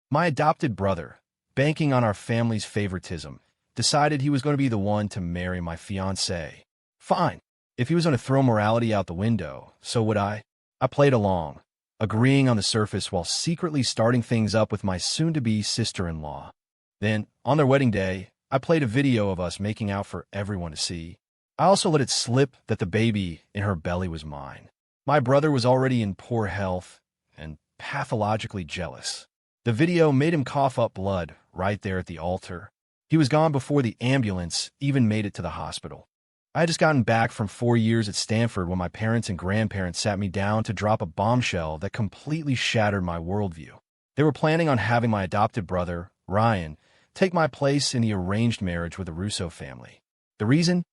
My adopted brother, banking on our family's favoritism, decided he was going to be the one to marry my fiancée. Fine. If he was going to throw morality out the window, so would I. I played along, agreeing on the surface while secretly starting things up with my soon-to-be sister-in-law. Then, on their wedding day, I played a video of us making out for everyone to see. I also let it slip that the baby in her belly was mine. My brother was already in poor health and pathologically jealous. The video made him cough up blood right there at the altar. He was gone before the ambulance even made it to the hospital. I had just gotten back from 4 years at Stanford when my parents and grandparents sat me down to drop a bombshell that completely shattered my worldview. They were planning on having my adopted brother, Ryan, take my place in the arranged marriage with the Russo family. The reason?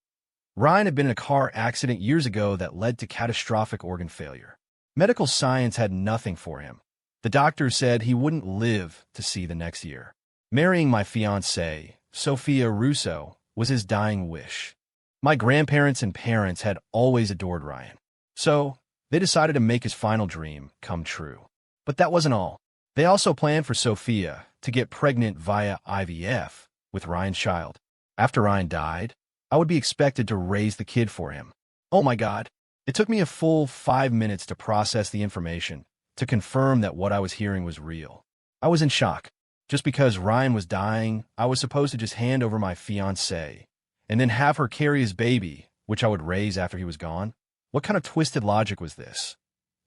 Ryan had been in a car accident years ago that led to catastrophic organ failure. Medical science had nothing for him. The doctor said he wouldn't live to see the next year. Marrying my fiancée, Sophia Russo, was his dying wish. My grandparents and parents had always adored Ryan, so they decided to make his final dream come true. But that wasn't all. They also planned for Sophia to get pregnant via IVF with Ryan's child. After Ryan died, I would be expected to raise the kid for him. Oh my God. It took me a full 5 minutes to process the information, to confirm that what I was hearing was real. I was in shock. Just because Ryan was dying, I was supposed to just hand over my fiancée and then have her carry his baby, which I would raise after he was gone? What kind of twisted logic was this?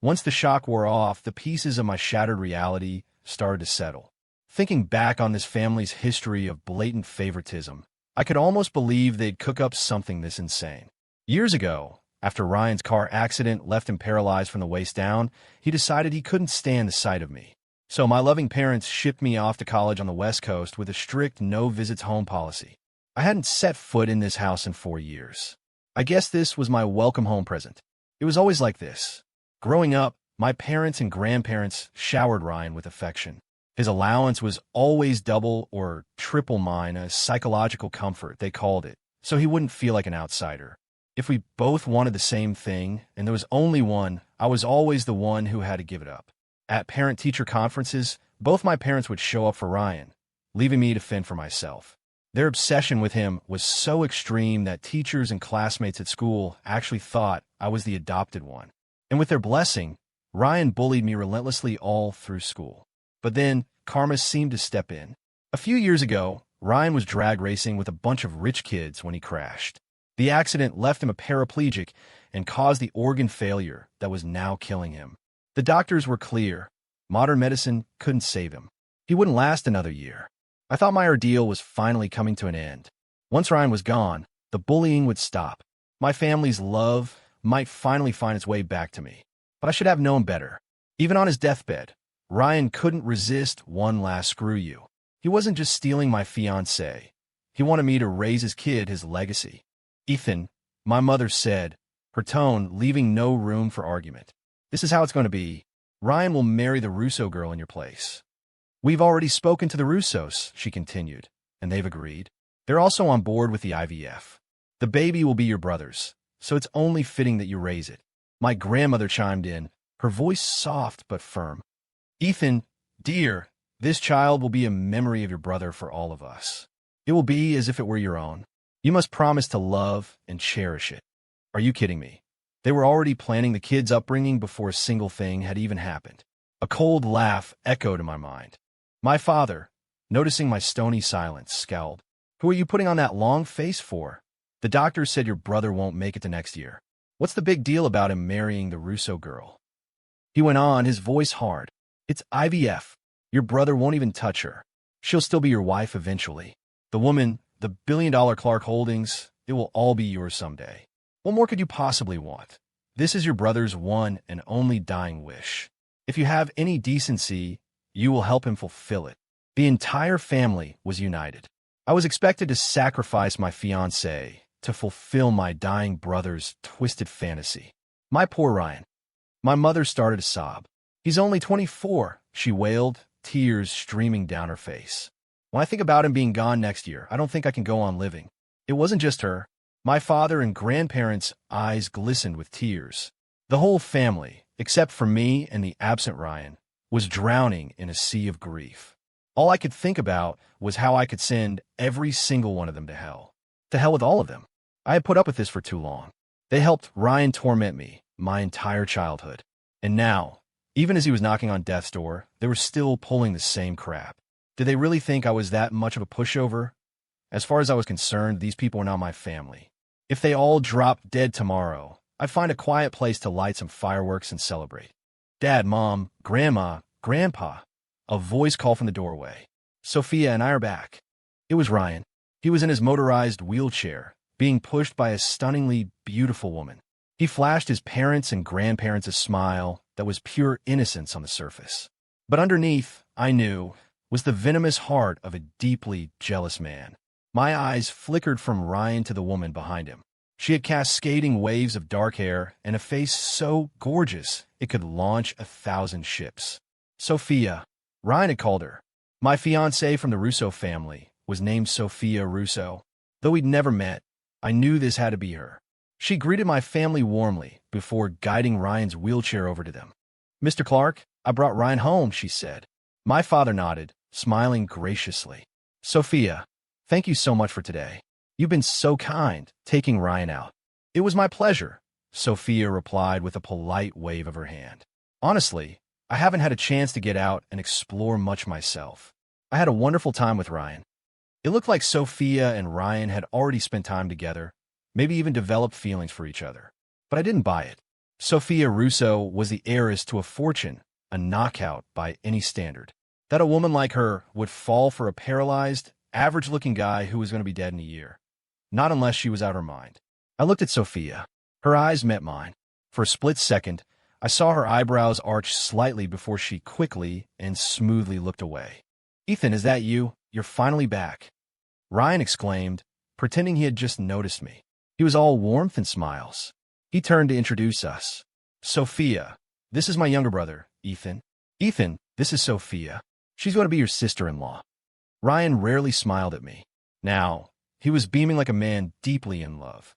Once the shock wore off, the pieces of my shattered reality started to settle. Thinking back on this family's history of blatant favoritism, I could almost believe they'd cook up something this insane. Years ago, after Ryan's car accident left him paralyzed from the waist down, he decided he couldn't stand the sight of me. So my loving parents shipped me off to college on the West Coast with a strict no-visits-home policy. I hadn't set foot in this house in 4 years. I guess this was my welcome home present. It was always like this. Growing up, my parents and grandparents showered Ryan with affection. His allowance was always double or triple mine, a psychological comfort, they called it, so he wouldn't feel like an outsider. If we both wanted the same thing, and there was only one, I was always the one who had to give it up. At parent-teacher conferences, both my parents would show up for Ryan, leaving me to fend for myself. Their obsession with him was so extreme that teachers and classmates at school actually thought I was the adopted one. And with their blessing, Ryan bullied me relentlessly all through school. But then, karma seemed to step in. A few years ago, Ryan was drag racing with a bunch of rich kids when he crashed. The accident left him a paraplegic and caused the organ failure that was now killing him. The doctors were clear. Modern medicine couldn't save him. He wouldn't last another year. I thought my ordeal was finally coming to an end. Once Ryan was gone, the bullying would stop. My family's love might finally find its way back to me. But I should have known better. Even on his deathbed, Ryan couldn't resist one last screw you. He wasn't just stealing my fiancée. He wanted me to raise his kid his legacy. Ethan, my mother said, her tone leaving no room for argument. This is how it's going to be. Ryan will marry the Russo girl in your place. We've already spoken to the Russos, she continued, and they've agreed. They're also on board with the IVF. The baby will be your brother's, so it's only fitting that you raise it. My grandmother chimed in, her voice soft but firm. Ethan, dear, this child will be a memory of your brother for all of us. It will be as if it were your own. You must promise to love and cherish it. Are you kidding me? They were already planning the kid's upbringing before a single thing had even happened. A cold laugh echoed in my mind. My father, noticing my stony silence, scowled. Who are you putting on that long face for? The doctor said your brother won't make it to next year. What's the big deal about him marrying the Russo girl? He went on, his voice hard. It's IVF. Your brother won't even touch her. She'll still be your wife eventually. The woman, the billion-dollar Clark Holdings, it will all be yours someday. What more could you possibly want? This is your brother's one and only dying wish. If you have any decency, you will help him fulfill it. The entire family was united. I was expected to sacrifice my fiancée to fulfill my dying brother's twisted fantasy. My poor Ryan. My mother started to sob. He's only 24, she wailed, tears streaming down her face. When I think about him being gone next year, I don't think I can go on living. It wasn't just her. My father and grandparents' eyes glistened with tears. The whole family, except for me and the absent Ryan, was drowning in a sea of grief. All I could think about was how I could send every single one of them to hell. To hell with all of them. I had put up with this for too long. They helped Ryan torment me my entire childhood. And now, even as he was knocking on death's door, they were still pulling the same crap. Did they really think I was that much of a pushover? As far as I was concerned, these people were not my family. If they all dropped dead tomorrow, I'd find a quiet place to light some fireworks and celebrate. Dad, Mom, Grandma, Grandpa. A voice called from the doorway. Sophia and I are back. It was Ryan. He was in his motorized wheelchair, being pushed by a stunningly beautiful woman. He flashed his parents and grandparents a smile that was pure innocence on the surface. But underneath, I knew, was the venomous heart of a deeply jealous man. My eyes flickered from Ryan to the woman behind him. She had cascading waves of dark hair and a face so gorgeous it could launch 1,000 ships. Sophia, Ryan had called her. My fiancée from the Russo family was named Sophia Russo. Though we'd never met, I knew this had to be her. She greeted my family warmly before guiding Ryan's wheelchair over to them. Mr. Clark, I brought Ryan home, she said. My father nodded, smiling graciously. Sophia, thank you so much for today. You've been so kind, taking Ryan out. It was my pleasure, Sophia replied with a polite wave of her hand. Honestly, I haven't had a chance to get out and explore much myself. I had a wonderful time with Ryan. It looked like Sophia and Ryan had already spent time together, maybe even developed feelings for each other. But I didn't buy it. Sophia Russo was the heiress to a fortune, a knockout by any standard. That a woman like her would fall for a paralyzed, average-looking guy who was going to be dead in a year. Not unless she was out of her mind. I looked at Sophia. Her eyes met mine. For a split second, I saw her eyebrows arch slightly before she quickly and smoothly looked away. Ethan, is that you? You're finally back. Ryan exclaimed, pretending he had just noticed me. He was all warmth and smiles. He turned to introduce us. Sophia, this is my younger brother, Ethan. Ethan, this is Sophia. She's going to be your sister-in-law. Ryan rarely smiled at me. Now, he was beaming like a man deeply in love.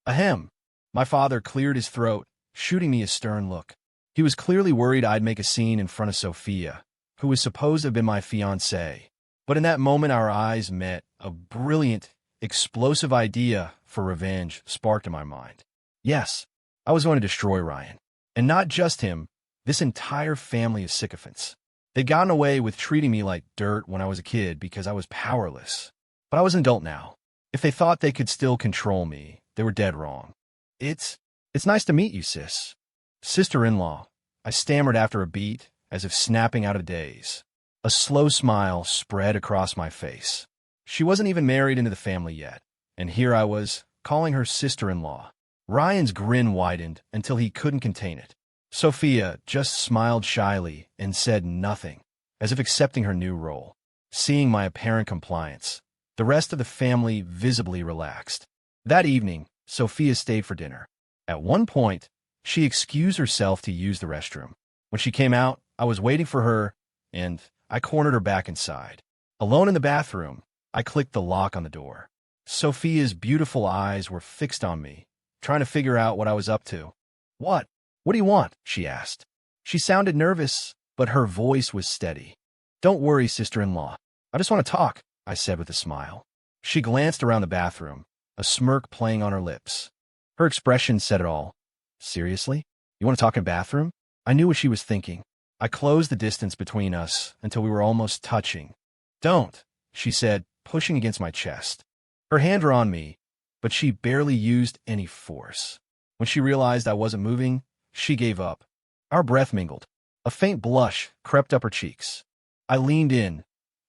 Ahem. My father cleared his throat, shooting me a stern look. He was clearly worried I'd make a scene in front of Sophia, who was supposed to have been my fiancée. But in that moment our eyes met, a brilliant, explosive idea for revenge sparked in my mind. Yes, I was going to destroy Ryan. And not just him, this entire family of sycophants. They'd gotten away with treating me like dirt when I was a kid because I was powerless. But I was an adult now. If they thought they could still control me, they were dead wrong. It's nice to meet you, sis. Sister-in-law, I stammered after a beat, as if snapping out of a daze. A slow smile spread across my face. She wasn't even married into the family yet, and here I was, calling her sister-in-law. Ryan's grin widened until he couldn't contain it. Sophia just smiled shyly and said nothing, as if accepting her new role. Seeing my apparent compliance, the rest of the family visibly relaxed. That evening, Sophia stayed for dinner. At one point, she excused herself to use the restroom. When she came out, I was waiting for her, and I cornered her back inside. Alone in the bathroom, I clicked the lock on the door. Sophia's beautiful eyes were fixed on me, trying to figure out what I was up to. What? What do you want? She asked. She sounded nervous, but her voice was steady. Don't worry, sister-in-law. I just want to talk, I said with a smile. She glanced around the bathroom, a smirk playing on her lips. Her expression said it all. Seriously? You want to talk in the bathroom? I knew what she was thinking. I closed the distance between us until we were almost touching. Don't, she said, pushing against my chest. Her hands were on me, but she barely used any force. When she realized I wasn't moving, she gave up. Our breath mingled. A faint blush crept up her cheeks. I leaned in,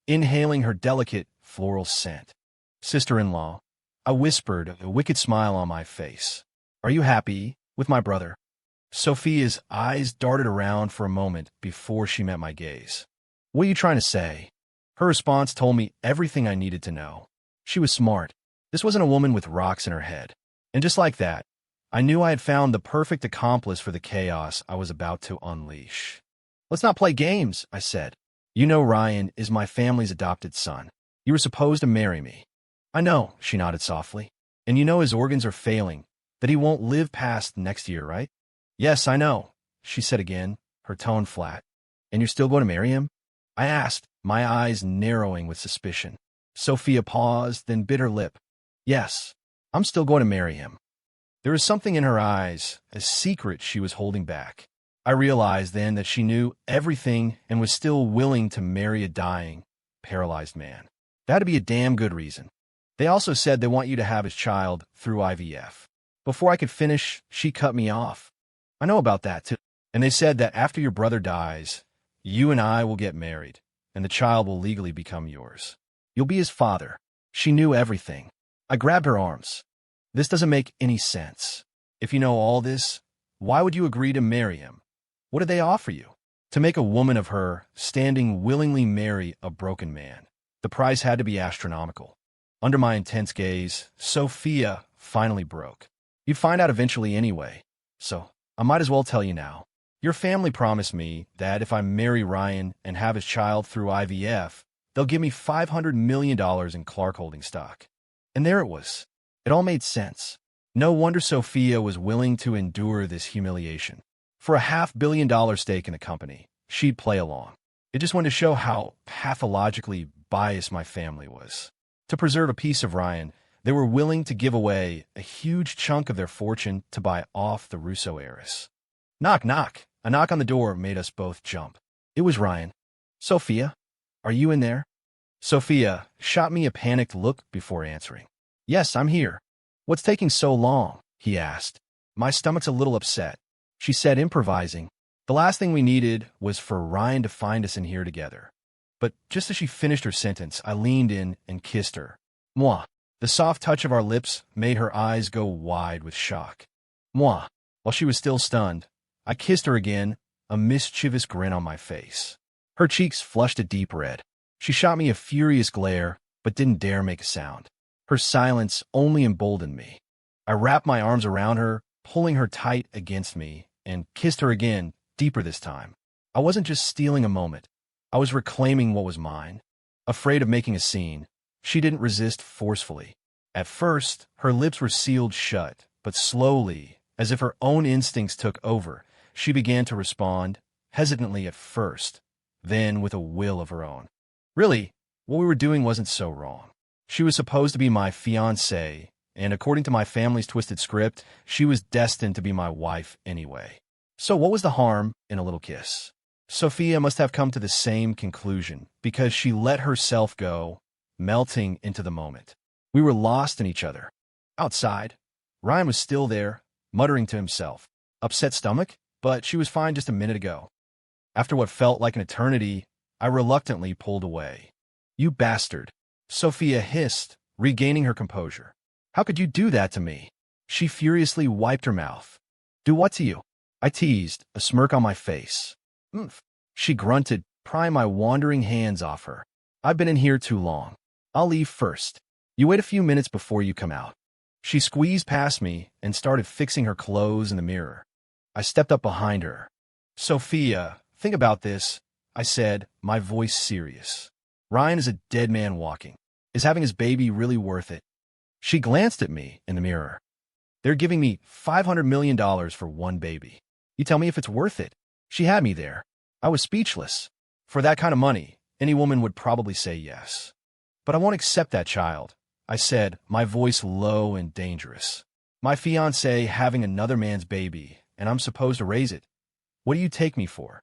inhaling her delicate floral scent. Sister-in-law, I whispered, a wicked smile on my face. Are you happy with my brother? Sophia's eyes darted around for a moment before she met my gaze. What are you trying to say? Her response told me everything I needed to know. She was smart. This wasn't a woman with rocks in her head. And just like that, I knew I had found the perfect accomplice for the chaos I was about to unleash. Let's not play games, I said. You know Ryan is my family's adopted son. You were supposed to marry me. I know, she nodded softly. And you know his organs are failing, that he won't live past next year, right? Yes, I know, she said again, her tone flat. And you're still going to marry him? I asked, my eyes narrowing with suspicion. Sophia paused, then bit her lip. Yes, I'm still going to marry him. There was something in her eyes, a secret she was holding back. I realized then that she knew everything and was still willing to marry a dying, paralyzed man. That'd be a damn good reason. They also said they want you to have his child through IVF. Before I could finish, she cut me off. I know about that, too. And they said that after your brother dies, you and I will get married, and the child will legally become yours. You'll be his father. She knew everything. I grabbed her arms. This doesn't make any sense. If you know all this, why would you agree to marry him? What did they offer you? To make a woman of her, standing willingly marry a broken man. The price had to be astronomical. Under my intense gaze, Sophia finally broke. You'd find out eventually anyway, so I might as well tell you now. Your family promised me that if I marry Ryan and have his child through IVF, they'll give me $500 million in Clark Holding stock. And there it was. It all made sense. No wonder Sophia was willing to endure this humiliation. For a $500 million stake in the company, she'd play along. It just went to show how pathologically biased my family was. To preserve a piece of Ryan, they were willing to give away a huge chunk of their fortune to buy off the Russo heiress. Knock, knock. A knock on the door made us both jump. It was Ryan. Sophia, are you in there? Sophia shot me a panicked look before answering. Yes, I'm here. What's taking so long? He asked. My stomach's a little upset. She said, improvising. The last thing we needed was for Ryan to find us in here together. But just as she finished her sentence, I leaned in and kissed her. Moi. The soft touch of our lips made her eyes go wide with shock. Moi. While she was still stunned, I kissed her again, a mischievous grin on my face. Her cheeks flushed a deep red. She shot me a furious glare, but didn't dare make a sound. Her silence only emboldened me. I wrapped my arms around her, pulling her tight against me, and kissed her again, deeper this time. I wasn't just stealing a moment. I was reclaiming what was mine. Afraid of making a scene, she didn't resist forcefully. At first, her lips were sealed shut, but slowly, as if her own instincts took over, she began to respond, hesitantly at first, then with a will of her own. Really, what we were doing wasn't so wrong. She was supposed to be my fiancée, and according to my family's twisted script, she was destined to be my wife anyway. So what was the harm in a little kiss? Sophia must have come to the same conclusion, because she let herself go, melting into the moment. We were lost in each other. Outside, Ryan was still there, muttering to himself. Upset stomach? But she was fine just a minute ago. After what felt like an eternity, I reluctantly pulled away. You bastard, Sophia hissed, regaining her composure. How could you do that to me? She furiously wiped her mouth. Do what to you? I teased, a smirk on my face. She grunted, prying my wandering hands off her. I've been in here too long. I'll leave first. You wait a few minutes before you come out. She squeezed past me and started fixing her clothes in the mirror. I stepped up behind her. Sophia, think about this, I said, my voice serious. Ryan is a dead man walking. Is having his baby really worth it? She glanced at me in the mirror. They're giving me $500 million for one baby. You tell me if it's worth it. She had me there. I was speechless. For that kind of money, any woman would probably say yes. But I won't accept that child, I said, my voice low and dangerous. My fiancé having another man's baby, and I'm supposed to raise it. What do you take me for?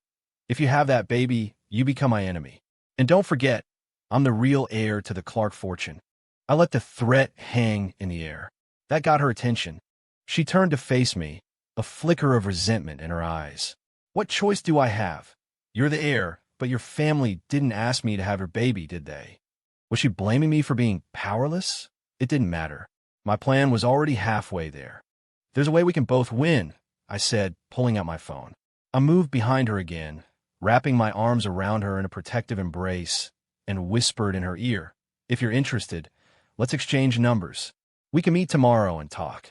If you have that baby, you become my enemy. And don't forget, I'm the real heir to the Clark fortune. I let the threat hang in the air. That got her attention. She turned to face me, a flicker of resentment in her eyes. What choice do I have? You're the heir, but your family didn't ask me to have your baby, did they? Was she blaming me for being powerless? It didn't matter. My plan was already halfway there. There's a way we can both win, I said, pulling out my phone. I moved behind her again, wrapping my arms around her in a protective embrace, and whispered in her ear, if you're interested, let's exchange numbers. We can meet tomorrow and talk.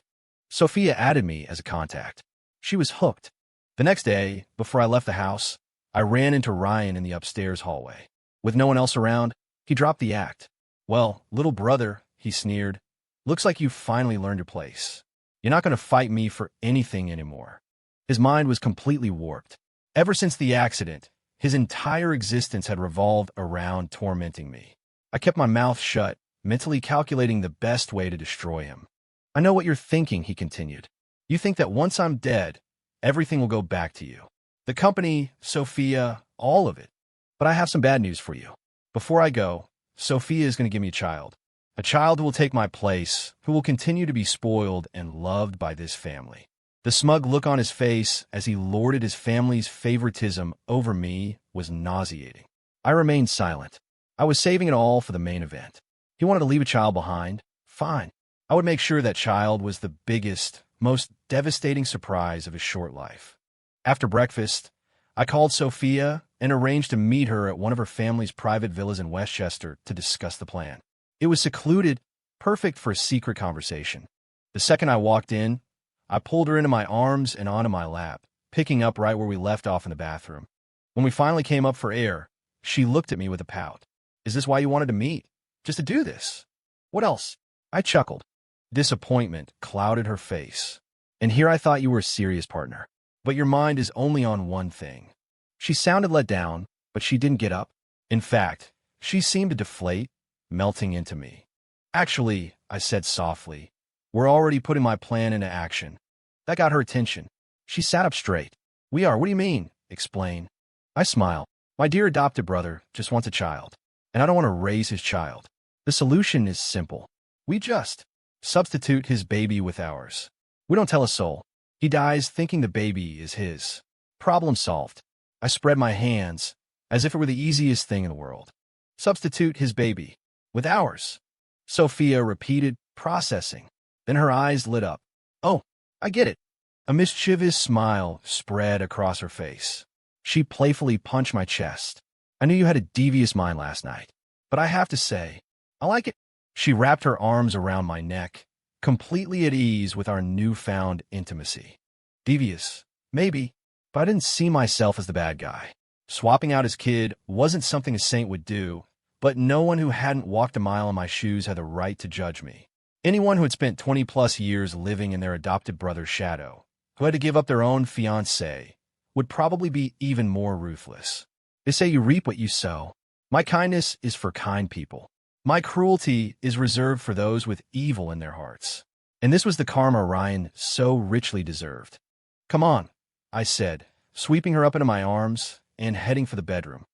Sophia added me as a contact. She was hooked. The next day, before I left the house, I ran into Ryan in the upstairs hallway. With no one else around, he dropped the act. Well, little brother, he sneered, looks like you've finally learned your place. You're not going to fight me for anything anymore. His mind was completely warped. Ever since the accident, His entire existence had revolved around tormenting me. I kept my mouth shut, mentally calculating the best way to destroy him. I know what you're thinking, he continued. You think that once I'm dead, everything will go back to you. The company, Sophia, all of it. But I have some bad news for you. Before I go, Sophia is going to give me a child. A child who will take my place, who will continue to be spoiled and loved by this family. The smug look on his face as he lorded his family's favoritism over me was nauseating. I remained silent. I was saving it all for the main event. He wanted to leave a child behind? Fine. I would make sure that child was the biggest, most devastating surprise of his short life. After breakfast, I called Sophia and arranged to meet her at one of her family's private villas in Westchester to discuss the plan. It was secluded, perfect for a secret conversation. The second I walked in, I pulled her into my arms and onto my lap, picking up right where we left off in the bathroom. When we finally came up for air, she looked at me with a pout. Is this why you wanted to meet? Just to do this? What else? I chuckled. Disappointment clouded her face. And here I thought you were a serious partner. But your mind is only on one thing. She sounded let down, but she didn't get up. In fact, she seemed to deflate, melting into me. Actually, I said softly, we're already putting my plan into action. That got her attention. She sat up straight. We are? What do you mean? Explain. I smiled. My dear adopted brother just wants a child, and I don't want to raise his child. The solution is simple. We just substitute his baby with ours. We don't tell a soul. He dies thinking the baby is his. Problem solved. I spread my hands as if it were the easiest thing in the world. Substitute his baby with ours. Sophia repeated, processing. Then her eyes lit up. Oh, I get it. A mischievous smile spread across her face. She playfully punched my chest. I knew you had a devious mind last night, but I have to say, I like it. She wrapped her arms around my neck, completely at ease with our newfound intimacy. Devious, maybe, but I didn't see myself as the bad guy. Swapping out his kid wasn't something a saint would do, but no one who hadn't walked a mile in my shoes had the right to judge me. Anyone who had spent 20-plus years living in their adopted brother's shadow, who had to give up their own fiancée, would probably be even more ruthless. They say you reap what you sow. My kindness is for kind people. My cruelty is reserved for those with evil in their hearts. And this was the karma Ryan so richly deserved. Come on, I said, sweeping her up into my arms and heading for the bedroom.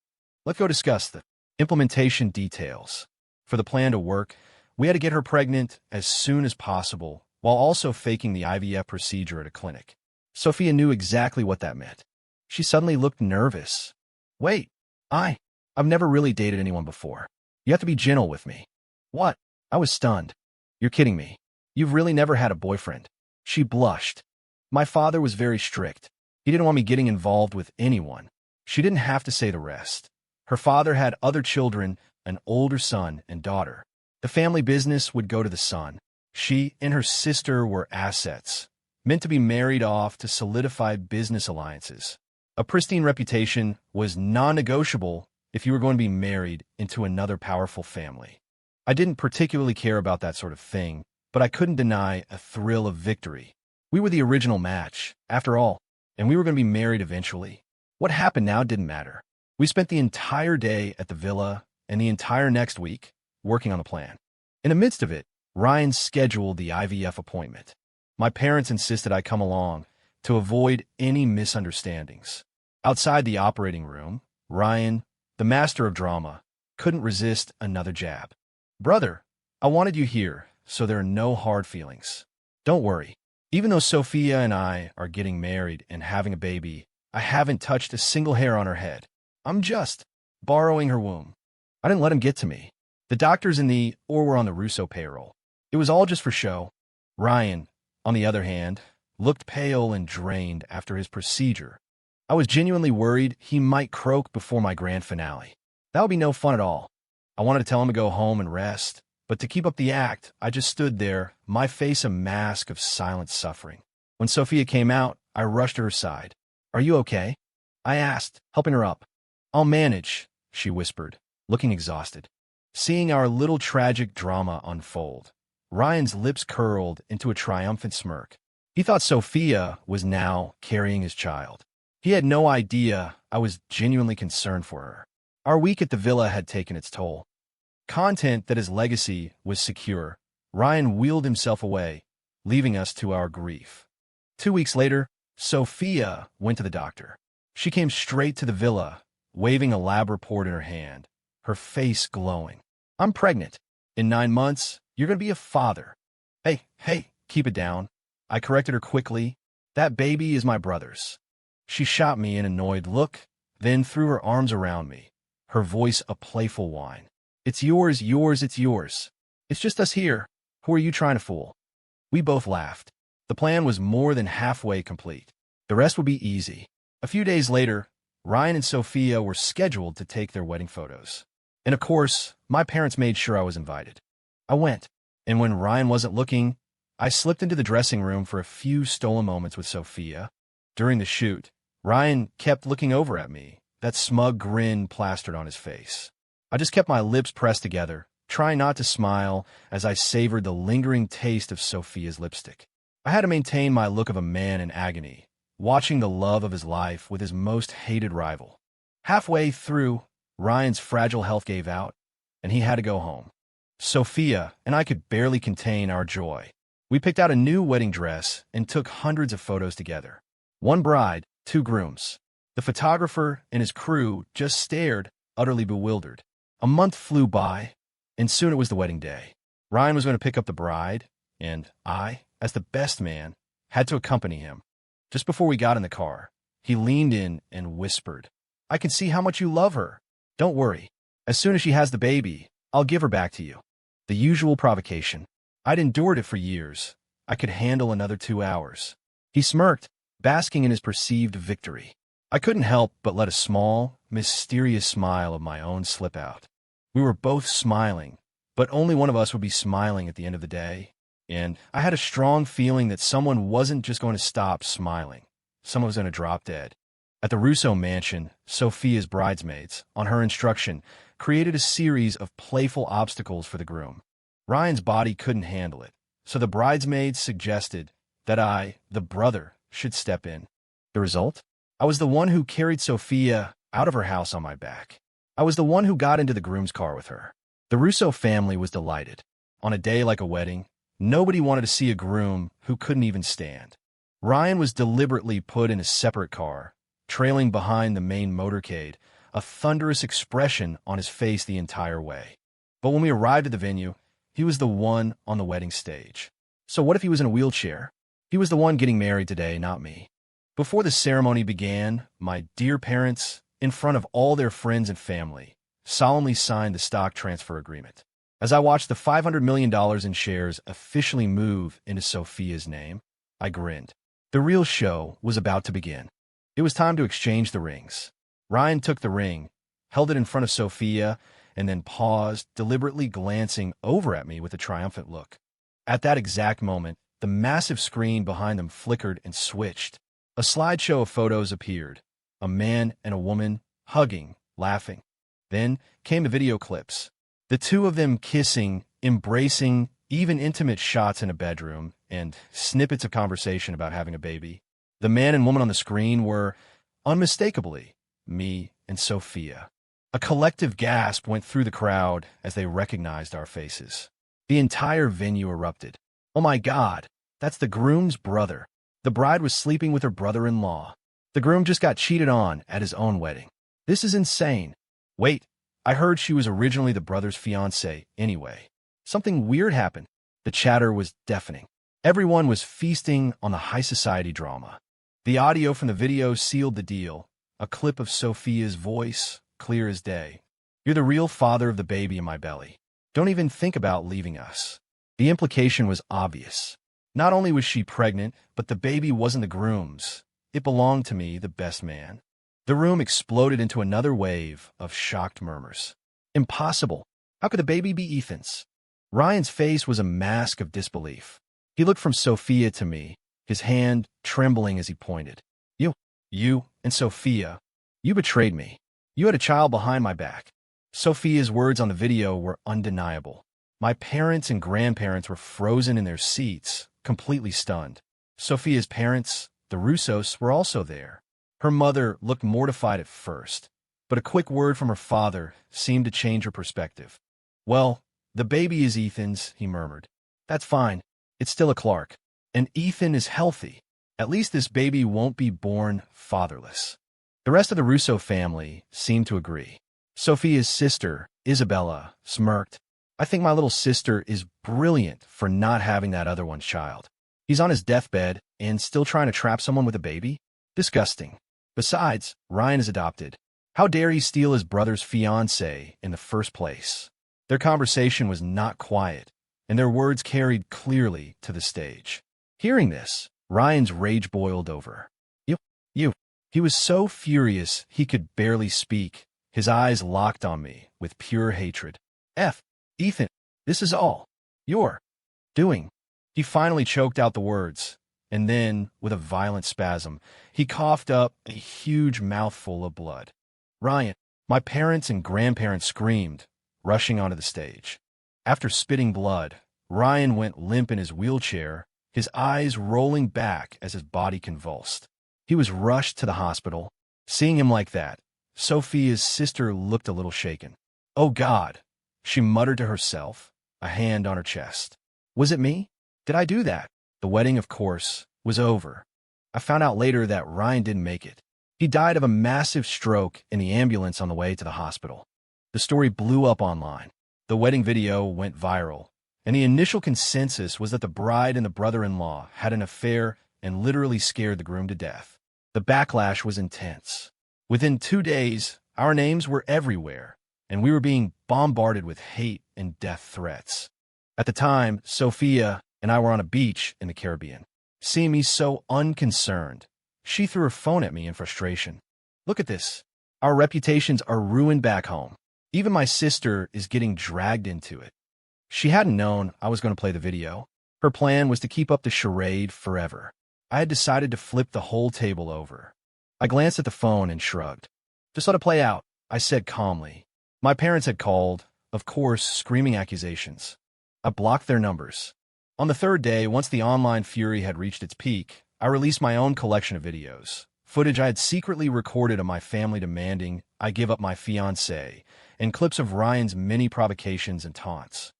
Let's go discuss the implementation details. For the plan to work, we had to get her pregnant as soon as possible, while also faking the IVF procedure at a clinic. Sophia knew exactly what that meant. She suddenly looked nervous. Wait, I've never really dated anyone before. You have to be gentle with me. What? I was stunned. You're kidding me. You've really never had a boyfriend. She blushed. My father was very strict. He didn't want me getting involved with anyone. She didn't have to say the rest. Her father had other children, an older son and daughter. The family business would go to the son. She and her sister were assets, meant to be married off to solidify business alliances. A pristine reputation was non-negotiable if you were going to be married into another powerful family. I didn't particularly care about that sort of thing, but I couldn't deny a thrill of victory. We were the original match, after all, and we were going to be married eventually. What happened now didn't matter. We spent the entire day at the villa and the entire next week working on the plan. In the midst of it, Ryan scheduled the IVF appointment. My parents insisted I come along to avoid any misunderstandings. Outside the operating room, Ryan, the master of drama, couldn't resist another jab. Brother, I wanted you here, so there are no hard feelings. Don't worry. Even though Sophia and I are getting married and having a baby, I haven't touched a single hair on her head. I'm just borrowing her womb. I didn't let him get to me. The doctors in the or were on the Russo payroll. It was all just for show. Ryan, on the other hand, looked pale and drained after his procedure. I was genuinely worried he might croak before my grand finale. That would be no fun at all. I wanted to tell him to go home and rest, but to keep up the act, I just stood there, my face a mask of silent suffering. When Sophia came out, I rushed to her side. Are you okay? I asked, helping her up. I'll manage, she whispered, looking exhausted. Seeing our little tragic drama unfold, Ryan's lips curled into a triumphant smirk. He thought Sophia was now carrying his child. He had no idea I was genuinely concerned for her. Our week at the villa had taken its toll. Content that his legacy was secure, Ryan wheeled himself away, leaving us to our grief. 2 weeks later, Sophia went to the doctor. She came straight to the villa, waving a lab report in her hand, her face glowing. "I'm pregnant. In 9 months, you're going to be a father." Hey, keep it down. I corrected her quickly. "That baby is my brother's." She shot me an annoyed look, then threw her arms around me, her voice a playful whine. "It's yours, it's yours. It's just us here. Who are you trying to fool?" We both laughed. The plan was more than halfway complete. The rest would be easy. A few days later, Ryan and Sophia were scheduled to take their wedding photos. And of course, my parents made sure I was invited. I went, and when Ryan wasn't looking, I slipped into the dressing room for a few stolen moments with Sophia. During the shoot, Ryan kept looking over at me, that smug grin plastered on his face. I just kept my lips pressed together, trying not to smile as I savored the lingering taste of Sophia's lipstick. I had to maintain my look of a man in agony, watching the love of his life with his most hated rival. Halfway through, Ryan's fragile health gave out, and he had to go home. Sophia and I could barely contain our joy. We picked out a new wedding dress and took hundreds of photos together. One bride, 2 grooms. The photographer and his crew just stared, utterly bewildered. A month flew by, and soon it was the wedding day. Ryan was going to pick up the bride, and I, as the best man, had to accompany him. Just before we got in the car, he leaned in and whispered, "I can see how much you love her. Don't worry. As soon as she has the baby, I'll give her back to you." The usual provocation. I'd endured it for years. I could handle another 2 hours. He smirked, basking in his perceived victory. I couldn't help but let a small, mysterious smile of my own slip out. We were both smiling, but only one of us would be smiling at the end of the day. And I had a strong feeling that someone wasn't just going to stop smiling. Someone was going to drop dead. At the Russo mansion, Sophia's bridesmaids, on her instruction, created a series of playful obstacles for the groom. Ryan's body couldn't handle it, so the bridesmaids suggested that I, the brother, should step in. The result? I was the one who carried Sophia out of her house on my back. I was the one who got into the groom's car with her. The Russo family was delighted. On a day like a wedding, nobody wanted to see a groom who couldn't even stand. Ryan was deliberately put in a separate car, trailing behind the main motorcade, a thunderous expression on his face the entire way. But when we arrived at the venue, he was the one on the wedding stage. So what if he was in a wheelchair? He was the one getting married today, not me. Before the ceremony began, my dear parents, in front of all their friends and family, solemnly signed the stock transfer agreement. As I watched the $500 million in shares officially move into Sophia's name, I grinned. The real show was about to begin. It was time to exchange the rings. Ryan took the ring, held it in front of Sophia, and then paused, deliberately glancing over at me with a triumphant look. At that exact moment, the massive screen behind them flickered and switched. A slideshow of photos appeared, a man and a woman hugging, laughing. Then came the video clips. The two of them kissing, embracing, even intimate shots in a bedroom, and snippets of conversation about having a baby. The man and woman on the screen were, unmistakably, me and Sophia. A collective gasp went through the crowd as they recognized our faces. The entire venue erupted. "Oh my God, that's the groom's brother. The bride was sleeping with her brother-in-law. The groom just got cheated on at his own wedding. This is insane. Wait, I heard she was originally the brother's fiancée anyway. Something weird happened." The chatter was deafening. Everyone was feasting on the high society drama. The audio from the video sealed the deal, a clip of Sophia's voice, clear as day. "You're the real father of the baby in my belly. Don't even think about leaving us." The implication was obvious. Not only was she pregnant, but the baby wasn't the groom's. It belonged to me, the best man. The room exploded into another wave of shocked murmurs. Impossible. How could the baby be Ethan's? Ryan's face was a mask of disbelief. He looked from Sophia to me, his hand trembling as he pointed. You and Sophia, you betrayed me. You had a child behind my back." Sophia's words on the video were undeniable. My parents and grandparents were frozen in their seats, completely stunned. Sophia's parents, the Russos, were also there. Her mother looked mortified at first, but a quick word from her father seemed to change her perspective. "Well, the baby is Ethan's," he murmured. "That's fine. It's still a Clark. And Ethan is healthy. At least this baby won't be born fatherless." The rest of the Russo family seemed to agree. Sophia's sister, Isabella, smirked. "I think my little sister is brilliant for not having that other one's child. He's on his deathbed and still trying to trap someone with a baby? Disgusting. Besides, Ryan is adopted. How dare he steal his brother's fiancée in the first place?" Their conversation was not quiet, and their words carried clearly to the stage. Hearing this, Ryan's rage boiled over. You. He was so furious he could barely speak. His eyes locked on me with pure hatred. Ethan, this is all you're doing." He finally choked out the words, and then, with a violent spasm, he coughed up a huge mouthful of blood. "Ryan," my parents and grandparents screamed, rushing onto the stage. After spitting blood, Ryan went limp in his wheelchair, his eyes rolling back as his body convulsed. He was rushed to the hospital. Seeing him like that, Sophia's sister looked a little shaken. "Oh God," she muttered to herself, a hand on her chest. "Was it me? Did I do that?" The wedding, of course, was over. I found out later that Ryan didn't make it. He died of a massive stroke in the ambulance on the way to the hospital. The story blew up online. The wedding video went viral, and the initial consensus was that the bride and the brother-in-law had an affair and literally scared the groom to death. The backlash was intense. Within 2 days, our names were everywhere, and we were being bombarded with hate and death threats. At the time, Sophia and I were on a beach in the Caribbean. Seeing me so unconcerned, she threw her phone at me in frustration. "Look at this. Our reputations are ruined back home. Even my sister is getting dragged into it." She hadn't known I was going to play the video. Her plan was to keep up the charade forever. I had decided to flip the whole table over. I glanced at the phone and shrugged. "Just let it play out," I said calmly. My parents had called, of course, screaming accusations. I blocked their numbers. On the third day, once the online fury had reached its peak, I released my own collection of videos, footage I had secretly recorded of my family demanding I give up my fiancée, and clips of Ryan's many provocations and taunts.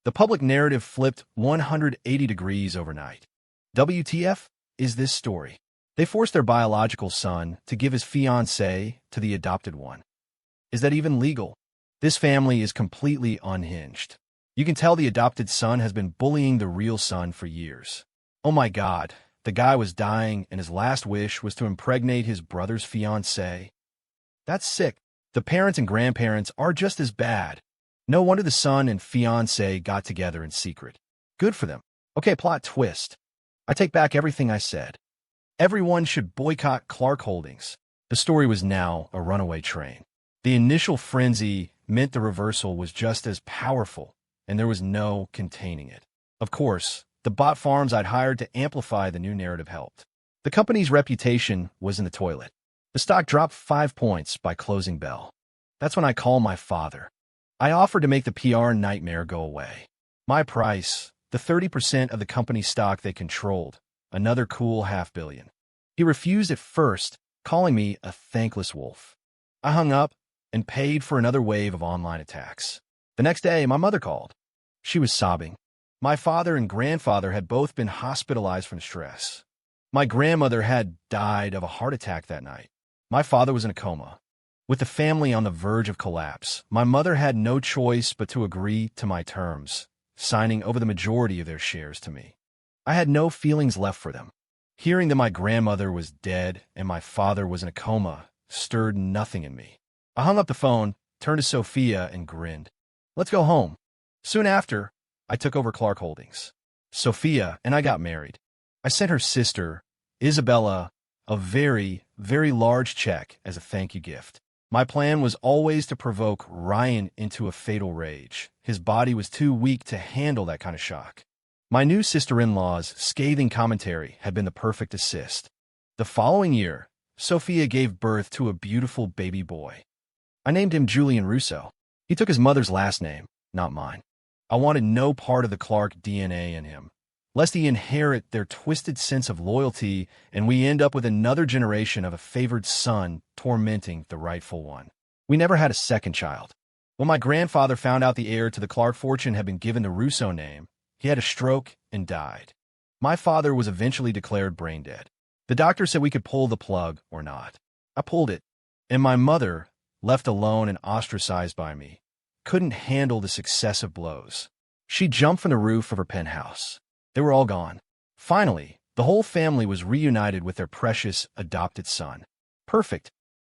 The public narrative flipped 180 degrees overnight. WTF is this story? They forced their biological son to give his fiancée to the adopted one. Is that even legal? This family is completely unhinged. You can tell the adopted son has been bullying the real son for years. Oh my God, the guy was dying and his last wish was to impregnate his brother's fiancée. That's sick. The parents and grandparents are just as bad. No wonder the son and fiancée got together in secret. Good for them. Okay, plot twist. I take back everything I said. Everyone should boycott Clark Holdings. The story was now a runaway train. The initial frenzy meant the reversal was just as powerful, and there was no containing it. Of course, the bot farms I'd hired to amplify the new narrative helped. The company's reputation was in the toilet. The stock dropped 5 points by closing bell. That's when I called my father. I offered to make the PR nightmare go away. My price, the 30% of the company's stock they controlled, another cool $500 million. He refused at first, calling me a thankless wolf. I hung up and paid for another wave of online attacks. The next day, my mother called. She was sobbing. My father and grandfather had both been hospitalized from stress. My grandmother had died of a heart attack that night. My father was in a coma. With the family on the verge of collapse, my mother had no choice but to agree to my terms, signing over the majority of their shares to me. I had no feelings left for them. Hearing that my grandmother was dead and my father was in a coma stirred nothing in me. I hung up the phone, turned to Sophia, and grinned. "Let's go home." Soon after, I took over Clark Holdings. Sophia and I got married. I sent her sister, Isabella, a very, very large check as a thank you gift. My plan was always to provoke Ryan into a fatal rage. His body was too weak to handle that kind of shock. My new sister-in-law's scathing commentary had been the perfect assist. The following year, Sophia gave birth to a beautiful baby boy. I named him Julian Russo. He took his mother's last name, not mine. I wanted no part of the Clark DNA in him. lest he inherit their twisted sense of loyalty and we end up with another generation of a favored son tormenting the rightful one. We never had a second child. When my grandfather found out the heir to the Clark fortune had been given the Russo name, he had a stroke and died. My father was eventually declared brain dead. The doctor said we could pull the plug or not. I pulled it, and my mother, left alone and ostracized by me, couldn't handle the successive blows. She jumped from the roof of her penthouse. They were all gone. Finally, the whole family was reunited with their precious adopted son. Perfect.